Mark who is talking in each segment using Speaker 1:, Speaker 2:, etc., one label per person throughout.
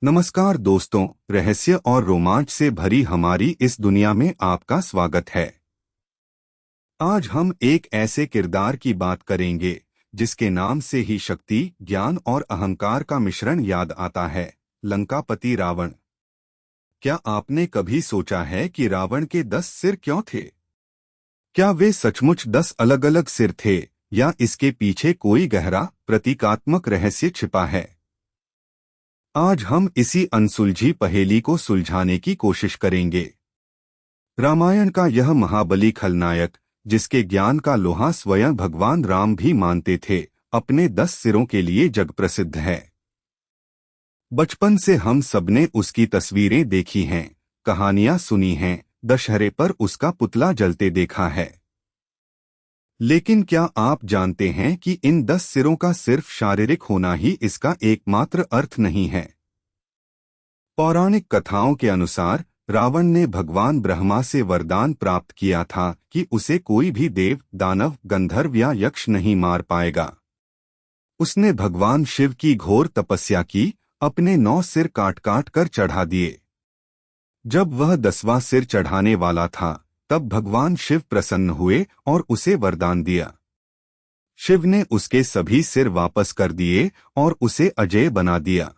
Speaker 1: नमस्कार दोस्तों, रहस्य और रोमांच से भरी हमारी इस दुनिया में आपका स्वागत है। आज हम एक ऐसे किरदार की बात करेंगे जिसके नाम से ही शक्ति, ज्ञान और अहंकार का मिश्रण याद आता है, लंकापति रावण। क्या आपने कभी सोचा है कि रावण के 10 सिर क्यों थे? क्या वे सचमुच 10 अलग अलग सिर थे या इसके पीछे कोई गहरा प्रतीकात्मक रहस्य छिपा है? आज हम इसी अनसुलझी पहेली को सुलझाने की कोशिश करेंगे। रामायण का यह महाबली खलनायक, जिसके ज्ञान का लोहा स्वयं भगवान राम भी मानते थे, अपने 10 सिरों के लिए जग प्रसिद्ध है। बचपन से हम सबने उसकी तस्वीरें देखी हैं, कहानियां सुनी हैं, दशहरे पर उसका पुतला जलते देखा है। लेकिन क्या आप जानते हैं कि इन 10 सिरों का सिर्फ शारीरिक होना ही इसका एकमात्र अर्थ नहीं है? पौराणिक कथाओं के अनुसार रावण ने भगवान ब्रह्मा से वरदान प्राप्त किया था कि उसे कोई भी देव, दानव, गंधर्व या यक्ष नहीं मार पाएगा। उसने भगवान शिव की घोर तपस्या की, अपने 9 सिर काट काट कर चढ़ा दिए। जब वह 10वां सिर चढ़ाने वाला था, तब भगवान शिव प्रसन्न हुए और उसे वरदान दिया। शिव ने उसके सभी सिर वापस कर दिए और उसे अजेय बना दिया।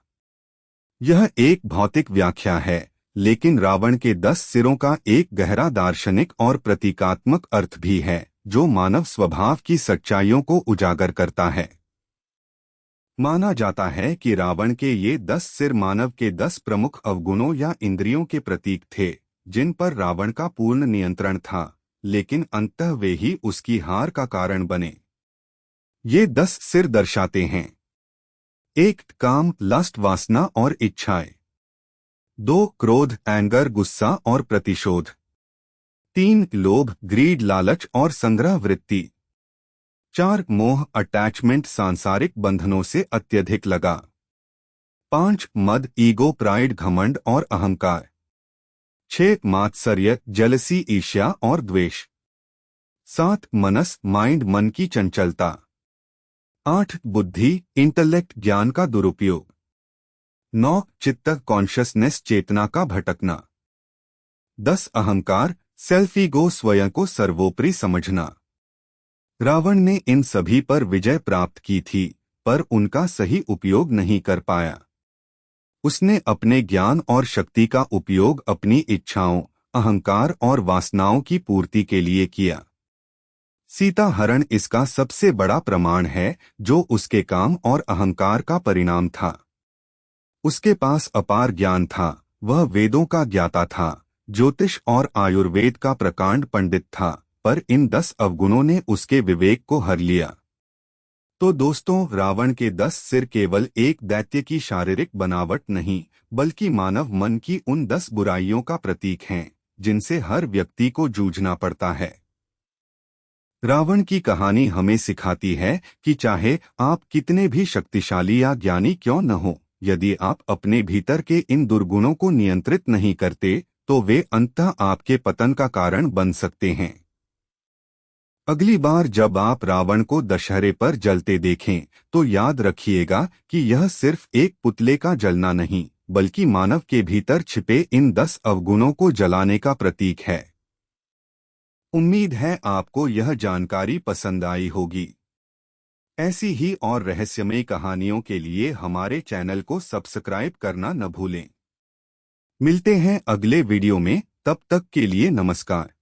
Speaker 1: यह एक भौतिक व्याख्या है, लेकिन रावण के 10 सिरों का एक गहरा दार्शनिक और प्रतीकात्मक अर्थ भी है, जो मानव स्वभाव की सच्चाइयों को उजागर करता है। माना जाता है कि रावण के ये 10 सिर मानव के 10 प्रमुख अवगुणों या इंद्रियों के प्रतीक थे, जिन पर रावण का पूर्ण नियंत्रण था, लेकिन अंततः वे ही उसकी हार का कारण बने। ये 10 सिर दर्शाते हैं: 1 काम, लस्ट, वासना और इच्छाएं। 2 क्रोध, एंगर, गुस्सा और प्रतिशोध। 3 लोभ, ग्रीड, लालच और संग्रह वृत्ति। 4 मोह, अटैचमेंट, सांसारिक बंधनों से अत्यधिक लगा। 5 मद, ईगो, प्राइड, घमंड और अहंकार। 6 मात्सर्य, जेलसी, ईर्ष्या और द्वेष। 7 मनस, माइंड, मन की चंचलता। 8 बुद्धि, इंटेलेक्ट, ज्ञान का दुरुपयोग। 9 चित्त, कॉन्शियसनेस, चेतना का भटकना। 10 अहंकार, सेल्फ ईगो, स्वयं को सर्वोपरि समझना। रावण ने इन सभी पर विजय प्राप्त की थी, पर उनका सही उपयोग नहीं कर पाया। उसने अपने ज्ञान और शक्ति का उपयोग अपनी इच्छाओं, अहंकार और वासनाओं की पूर्ति के लिए किया। सीता हरण इसका सबसे बड़ा प्रमाण है, जो उसके काम और अहंकार का परिणाम था। उसके पास अपार ज्ञान था, वह वेदों का ज्ञाता था, ज्योतिष और आयुर्वेद का प्रकांड पंडित था, पर इन 10 अवगुणों ने उसके विवेक को हर लिया। तो दोस्तों, रावण के 10 सिर केवल एक दैत्य की शारीरिक बनावट नहीं, बल्कि मानव मन की उन 10 बुराइयों का प्रतीक हैं, जिनसे हर व्यक्ति को जूझना पड़ता है। रावण की कहानी हमें सिखाती है कि चाहे आप कितने भी शक्तिशाली या ज्ञानी क्यों न हो, यदि आप अपने भीतर के इन दुर्गुणों को नियंत्रित नहीं करते, तो वे अंततः आपके पतन का कारण बन सकते हैं। अगली बार जब आप रावण को दशहरे पर जलते देखें, तो याद रखिएगा कि यह सिर्फ एक पुतले का जलना नहीं, बल्कि मानव के भीतर छिपे इन 10 अवगुणों को जलाने का प्रतीक है। उम्मीद है आपको यह जानकारी पसंद आई होगी। ऐसी ही और रहस्यमय कहानियों के लिए हमारे चैनल को सब्सक्राइब करना न भूलें। मिलते हैं अगले वीडियो में, तब तक के लिए नमस्कार।